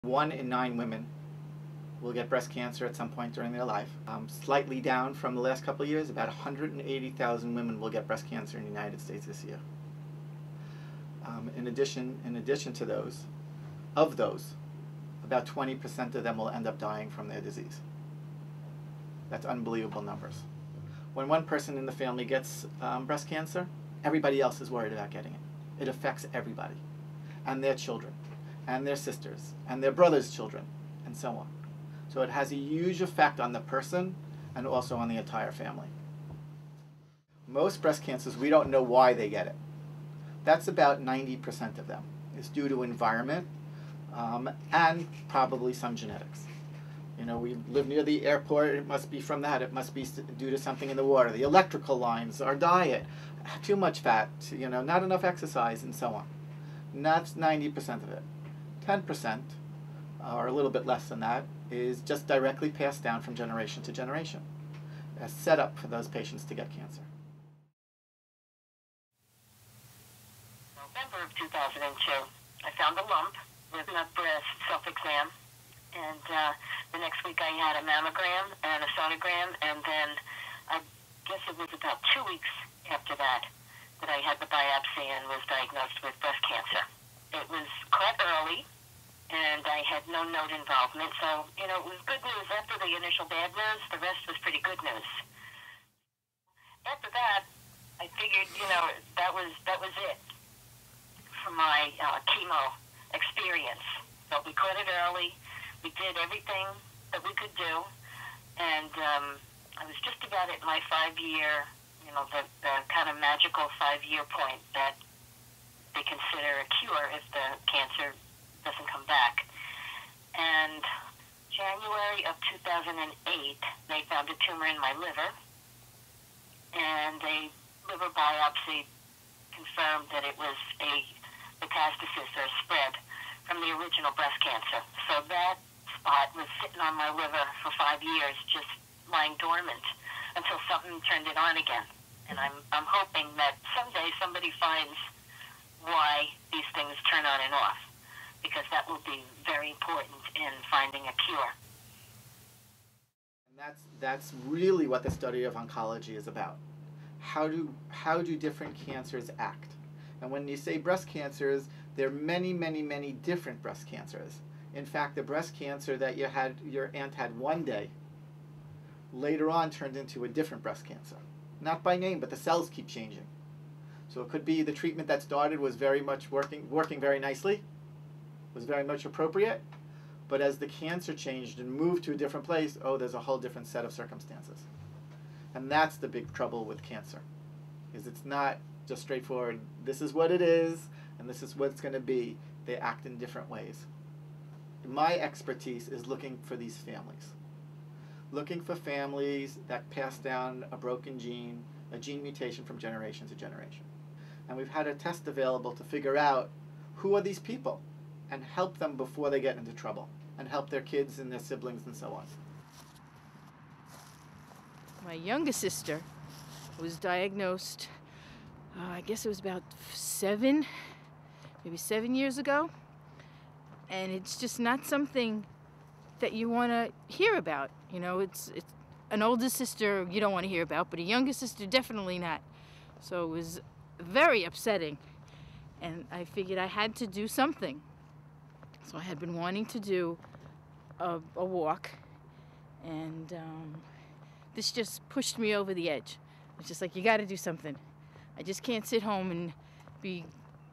1 in 9 women will get breast cancer at some point during their life. Slightly down from the last couple of years, about 180,000 women will get breast cancer in the United States this year. In addition to those, about 20% of them will end up dying from their disease. That's unbelievable numbers. When one person in the family gets breast cancer, everybody else is worried about getting it. It affects everybody, and their children, and their sisters, and their brothers' children, and so on. So it has a huge effect on the person and also on the entire family. Most breast cancers, we don't know why they get it. That's about 90% of them. It's due to environment and probably some genetics. You know, we live near the airport, it must be from that. It must be due to something in the water. The electrical lines, our diet, too much fat, you know, not enough exercise, and so on. And that's 90% of it. 10%, or a little bit less than that, is just directly passed down from generation to generation, a setup for those patients to get cancer. November of 2002, I found a lump with a breast self-exam, and the next week I had a mammogram and a sonogram, and then I guess it was about 2 weeks after that I had the biopsy and was diagnosed with breast cancer. It was quite early, and I had no node involvement, so, you know, it was good news. After the initial bad news, the rest was pretty good news. After that, I figured, you know, that was it for my chemo experience. But we caught it early. We did everything that we could do, and I was just about at my 5-year, you know, the kind of magical 5-year point that they consider a cure if the cancer doesn't come back. And January of 2008, they found a tumor in my liver, and a liver biopsy confirmed that it was a metastasis or a spread from the original breast cancer. So that spot was sitting on my liver for 5 years, just lying dormant until something turned it on again. And I'm hoping that someday somebody finds why these things turn on and off, because that will be very important in finding a cure. And that's really what the study of oncology is about. How do different cancers act? And when you say breast cancers, there are many, many, many different breast cancers. In fact, the breast cancer that your aunt had one day, later on turned into a different breast cancer. Not by name, but the cells keep changing. So it could be the treatment that started was very much working very nicely, was very much appropriate, but as the cancer changed and moved to a different place, oh, there's a whole different set of circumstances. And that's the big trouble with cancer, is it's not just straightforward, this is what it is, and this is what it's going to be. They act in different ways. My expertise is looking for these families. Looking for families that pass down a broken gene, a gene mutation from generation to generation. And we've had a test available to figure out who are these people and help them before they get into trouble, and help their kids and their siblings and so on. My youngest sister was diagnosed, I guess it was about maybe 7 years ago. And it's just not something that you want to hear about. You know, it's an older sister you don't want to hear about, but a younger sister definitely not. So it was very upsetting. And I figured I had to do something. So I had been wanting to do a walk, and this just pushed me over the edge. It's just like, you got to do something. I just can't sit home and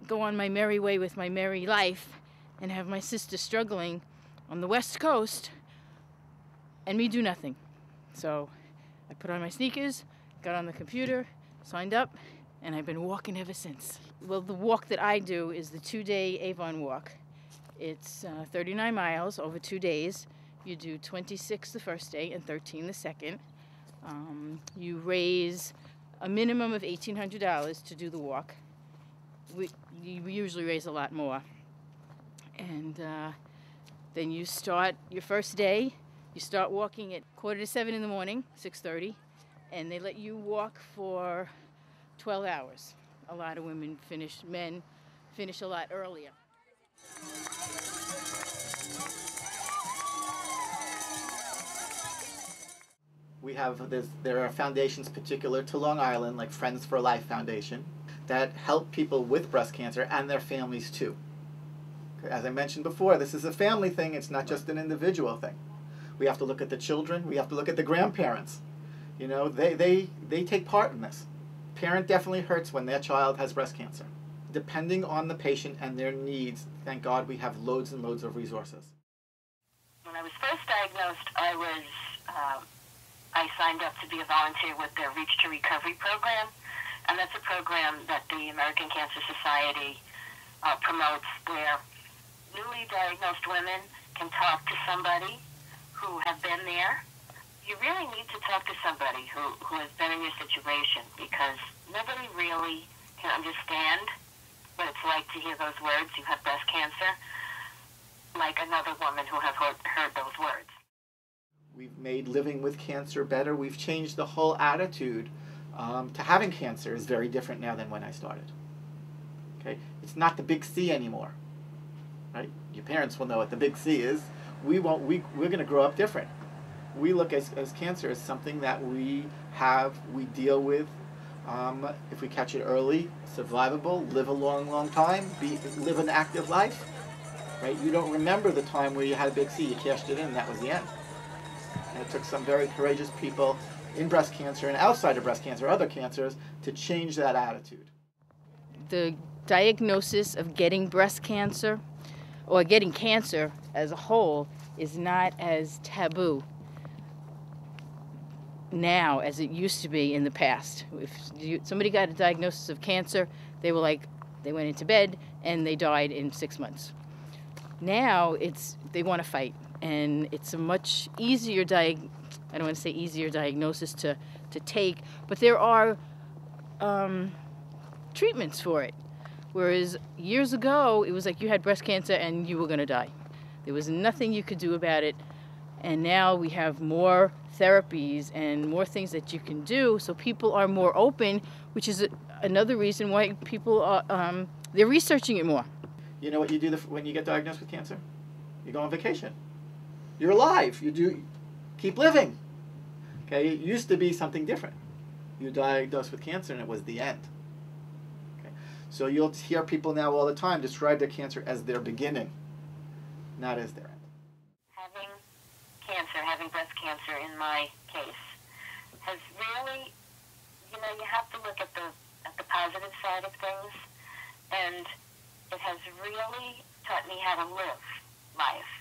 go on my merry way with my merry life and have my sister struggling on the West Coast and me do nothing. So I put on my sneakers, got on the computer, signed up, and I've been walking ever since. Well, the walk that I do is the 2-day Avon walk. It's 39 miles over 2 days. You do 26 the first day and 13 the second. You raise a minimum of $1,800 to do the walk. We usually raise a lot more. And then you start your first day. You start walking at 6:45 in the morning, 6:30, and they let you walk for 12 hours. A lot of men finish a lot earlier. There are foundations particular to Long Island, like Friends for Life Foundation, that help people with breast cancer and their families too. As I mentioned before, this is a family thing, it's not just an individual thing. We have to look at the children, we have to look at the grandparents. You know, they take part in this. Parent definitely hurts when their child has breast cancer. Depending on the patient and their needs, thank God we have loads and loads of resources. When I was first diagnosed, I signed up to be a volunteer with their Reach to Recovery program, and that's a program that the American Cancer Society promotes, where newly diagnosed women can talk to somebody who have been there. You really need to talk to somebody who has been in your situation, because nobody really can understand what it's like to hear those words, "You have breast cancer," like another woman who has heard those words. We've made living with cancer better. We've changed the whole attitude to having cancer is very different now than when I started. Okay, it's not the big C anymore. Right? Your parents will know what the big C is. We're going to grow up different. We look as cancer as something that we deal with. If we catch it early, survivable, live a long, long time, live an active life. Right? You don't remember the time where you had a big C, you cashed it in, that was the end. And it took some very courageous people in breast cancer and outside of breast cancer, other cancers, to change that attitude. The diagnosis of getting breast cancer, or getting cancer as a whole, is not as taboo now as it used to be in the past. If somebody got a diagnosis of cancer, they went into bed and they died in 6 months. Now they want to fight, and it's a much easier I don't want to say easier diagnosis to take, but there are treatments for it. Whereas years ago, it was like you had breast cancer and you were going to die. There was nothing you could do about it. And now we have more therapies and more things that you can do, so people are more open, which is another reason why people are, they're researching it more. You know what you do when you get diagnosed with cancer? You go on vacation. You're alive. You keep living. Okay, it used to be something different. You diagnosed with cancer and it was the end. Okay, so you'll hear people now all the time describe their cancer as their beginning, not as their end. Having breast cancer in my case, has really, you have to look at the positive side of things, and it has really taught me how to live life.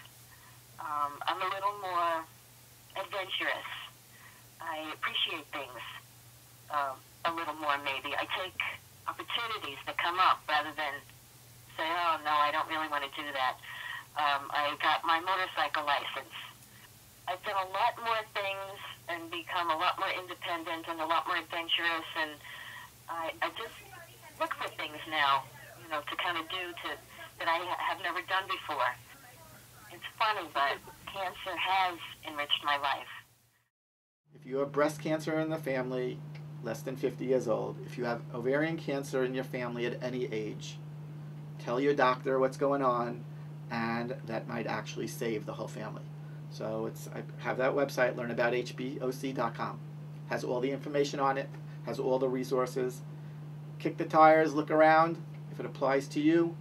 I'm a little more adventurous. I appreciate things a little more, maybe. I take opportunities that come up rather than say, "Oh, no, I don't really want to do that." I got my motorcycle license. I've done a lot more things and become a lot more independent and a lot more adventurous, and I just look for things now, to kind of do that I have never done before. It's funny, but cancer has enriched my life. If you have breast cancer in the family, less than 50 years old, if you have ovarian cancer in your family at any age, tell your doctor what's going on, and that might actually save the whole family. So I have that website, learnabouthboc.com. Has all the information on it, has all the resources. Kick the tires, look around. If it applies to you,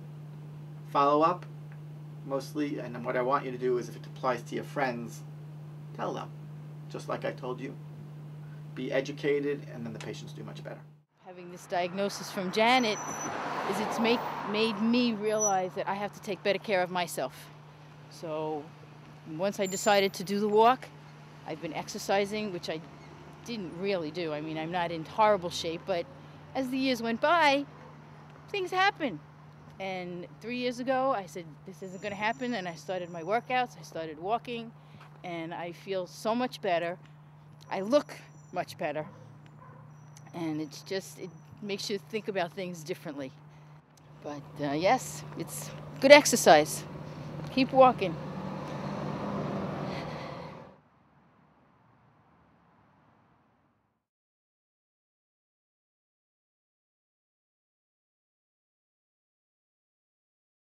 follow up. Mostly, and what I want you to do is if it applies to your friends, tell them. Just like I told you. Be educated, and then the patients do much better. Having this diagnosis from Janet it's made me realize that I have to take better care of myself. So once I decided to do the walk, I've been exercising, which I didn't really do. I mean, I'm not in horrible shape, but as the years went by, things happen. And 3 years ago, I said, this isn't going to happen, and I started my workouts, I started walking, and I feel so much better. I look much better. And it makes you think about things differently. But yes, it's good exercise. Keep walking.